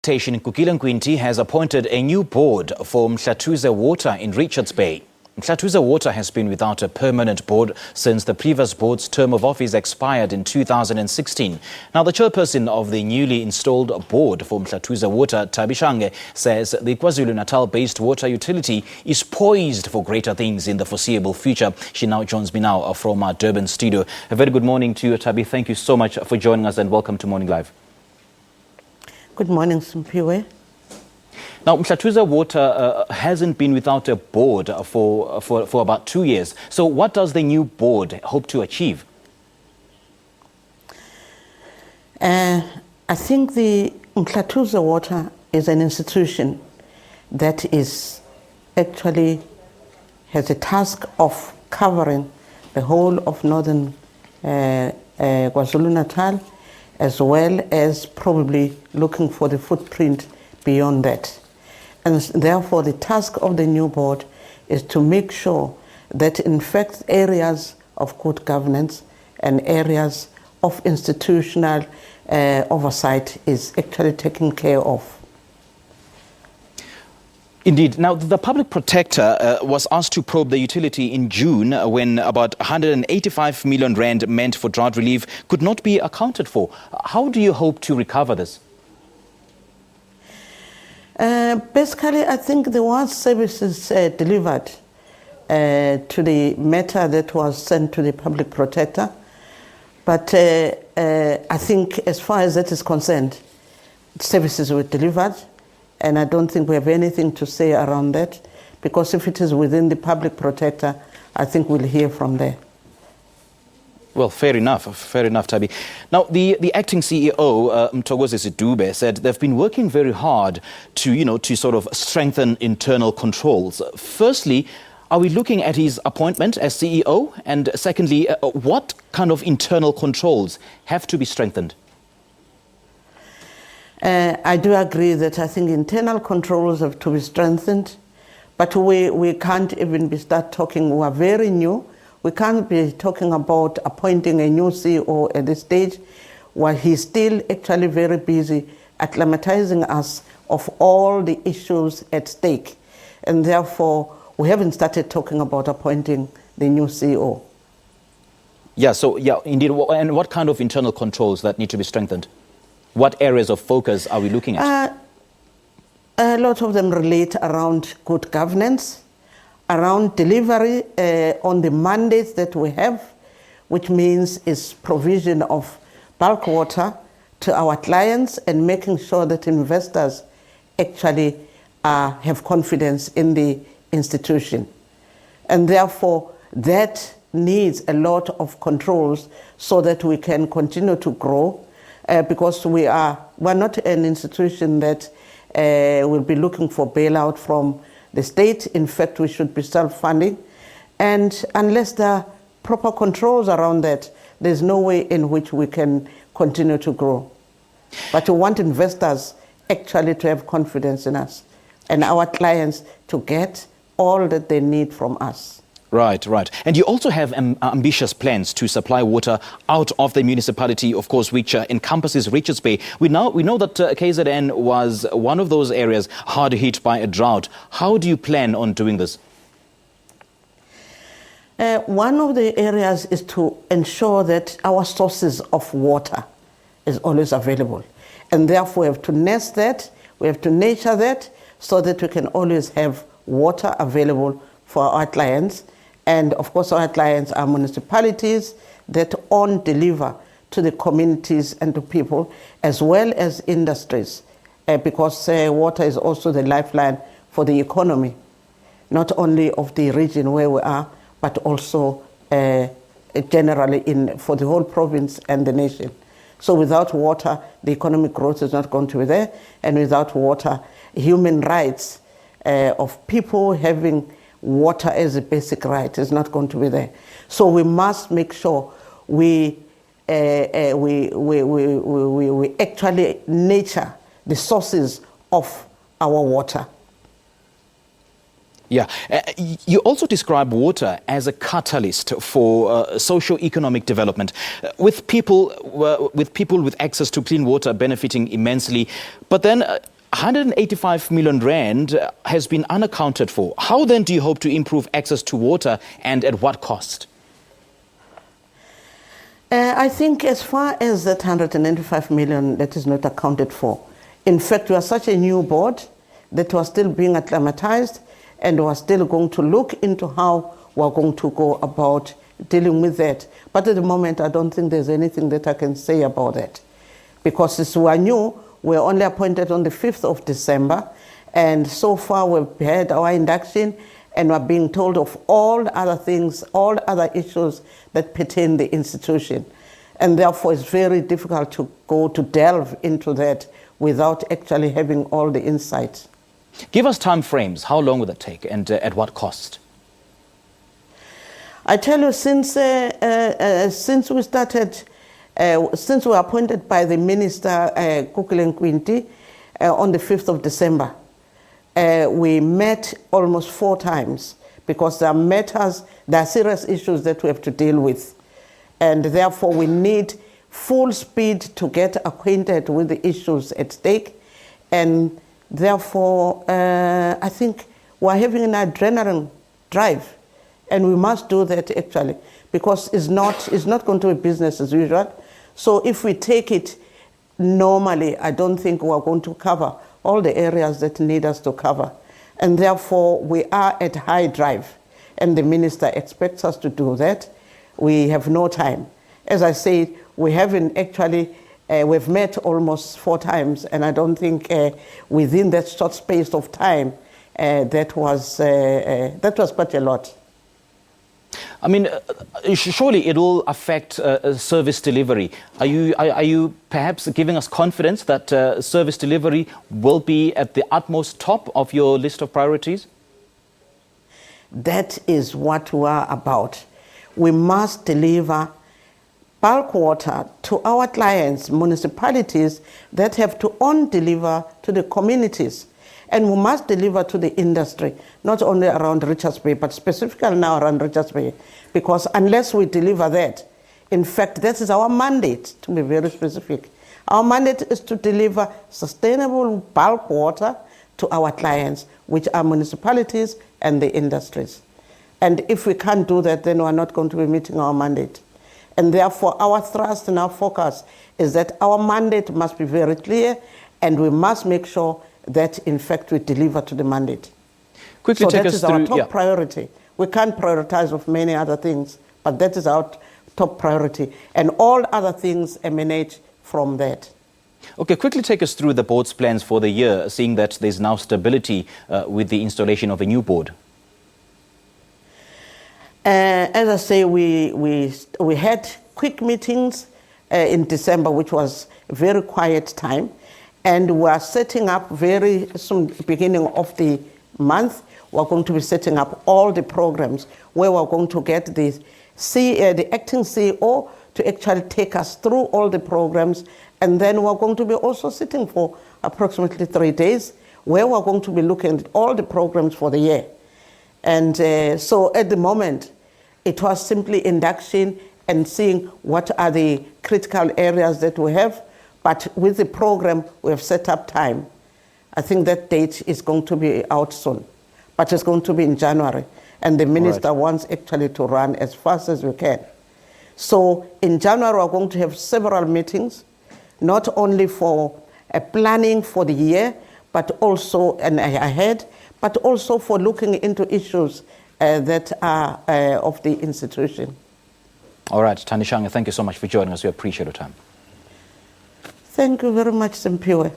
Station Nkukile Nkwinti has appointed a new board for Mhlathuze Water in Richards Bay. Mhlathuze Water has been without a permanent board since the previous board's term of office expired in 2016. Now, the chairperson of the newly installed board for Mhlathuze Water, Thabi Shange, says the KwaZulu-Natal-based water utility is poised for greater things in the foreseeable future. She now joins me now from our Durban studio. A very good morning to you, Thabi. Thank you so much for joining us and welcome to Morning Live. Good morning, Simpiwe. Now, Mhlathuze Water hasn't been without a board for about 2 years. So what does the new board hope to achieve? I think the Mhlathuze Water is an institution that is actually has a task of covering the whole of northern KwaZulu-Natal, as well as probably looking for the footprint beyond that. And therefore, the task of the new board is to make sure that, in fact, areas of good governance and areas of institutional oversight is actually taken care of. Indeed. Now, the public protector was asked to probe the utility in June when about 185 million rand meant for drought relief could not be accounted for. How do you hope to recover this? Basically, I think there was services delivered to the matter that was sent to the public protector. But I think as far as that is concerned, services were delivered. And I don't think we have anything to say around that, because if it is within the public protector, I think we'll hear from there. Well, fair enough, Thabi. Now, the acting CEO, Mthokozi Sidube, said they've been working very hard to sort of strengthen internal controls. Firstly, are we looking at his appointment as CEO? And secondly, what kind of internal controls have to be strengthened? I do agree that I think internal controls have to be strengthened, but we can't even start talking. We are very new. We can't be talking about appointing a new CEO at this stage while he's still actually very busy acclimatizing us of all the issues at stake. And therefore, we haven't started talking about appointing the new CEO. Yeah, so, yeah, indeed. And what kind of internal controls that need to be strengthened? What areas of focus are we looking at? A lot of them relate around good governance, around delivery on the mandates that we have, which means is provision of bulk water to our clients and making sure that investors actually have confidence in the institution. And therefore, that needs a lot of controls so that we can continue to grow. Because we're not an institution that will be looking for bailout from the state. In fact, we should be self-funding. And unless there are proper controls around that, there's no way in which we can continue to grow. But we want investors actually to have confidence in us and our clients to get all that they need from us. Right. And you also have ambitious plans to supply water out of the municipality, of course, which encompasses Richards Bay. We know that KZN was one of those areas hard hit by a drought. How do you plan on doing this? One of the areas is to ensure that our sources of water is always available. And therefore, we have to nest that, we have to nurture that, so that we can always have water available for our clients. And of course, our clients are municipalities that deliver to the communities and to people, as well as industries, because water is also the lifeline for the economy, not only of the region where we are, but also generally for the whole province and the nation. So without water, the economic growth is not going to be there. And without water, human rights of people having water as a basic right is not going to be there. So we must make sure we actually nurture the sources of our water. Yeah. You also describe water as a catalyst for socio-economic development, with people with access to clean water benefiting immensely. But then 185 million rand has been unaccounted for. How then do you hope to improve access to water, and at what cost? I think as far as that 195 million that is not accounted for, in fact, we are such a new board that was still being acclimatized, and we're still going to look into how we're going to go about dealing with that. But at the moment, I don't think there's anything that I can say about that. Because since we are new, we're only appointed on the 5th of December, and so far we've had our induction, and we're being told of all other things, all other issues that pertain the institution. And therefore, it's very difficult to go to delve into that without actually having all the insights. Give us time frames. How long will that take, and at what cost? I tell you, since we started, since we were appointed by the Minister Kukile Nkwinti on the 5th of December, we met almost 4 times, because there are matters, there are serious issues that we have to deal with. And therefore, we need full speed to get acquainted with the issues at stake. And therefore, I think we're having an adrenaline drive. And we must do that actually, because it's not going to be business as usual. So if we take it normally, I don't think we're going to cover all the areas that need us to cover. And therefore, we are at high drive. And the minister expects us to do that. We have no time. As I said, we haven't actually, we've met almost 4 times, and I don't think within that short space of time, that was quite a lot. I mean, surely it will affect service delivery. Are you perhaps giving us confidence that service delivery will be at the utmost top of your list of priorities? That is what we are about. We must deliver bulk water to our clients, municipalities that have to deliver to the communities. And we must deliver to the industry, not only around Richards Bay, but specifically now around Richards Bay. Because unless we deliver that, in fact, that is our mandate, to be very specific. Our mandate is to deliver sustainable bulk water to our clients, which are municipalities and the industries. And if we can't do that, then we're not going to be meeting our mandate. And therefore, our thrust and our focus is that our mandate must be very clear, and we must make sure that, in fact, we deliver to the mandate. Quickly take us through. That is our top priority. We can't prioritize of many other things, but that is our top priority. And all other things emanate from that. Okay, quickly take us through the board's plans for the year, seeing that there's now stability with the installation of a new board. As I say, we had quick meetings in December, which was a very quiet time. And we are setting up very soon, beginning of the month, we're going to be setting up all the programs where we're going to get the acting CEO to actually take us through all the programs. And then we're going to be also sitting for approximately 3 days where we're going to be looking at all the programs for the year. And so at the moment, it was simply induction and seeing what are the critical areas that we have. But with the program, we have set up time. I think that date is going to be out soon, but it's going to be in January. And the minister wants actually to run as fast as we can. So in January, we're going to have several meetings, not only for planning for the year, but also ahead, but also for looking into issues that are of the institution. All right, Thandishange, thank you so much for joining us. We appreciate your time. Thank you very much, Simpiwe.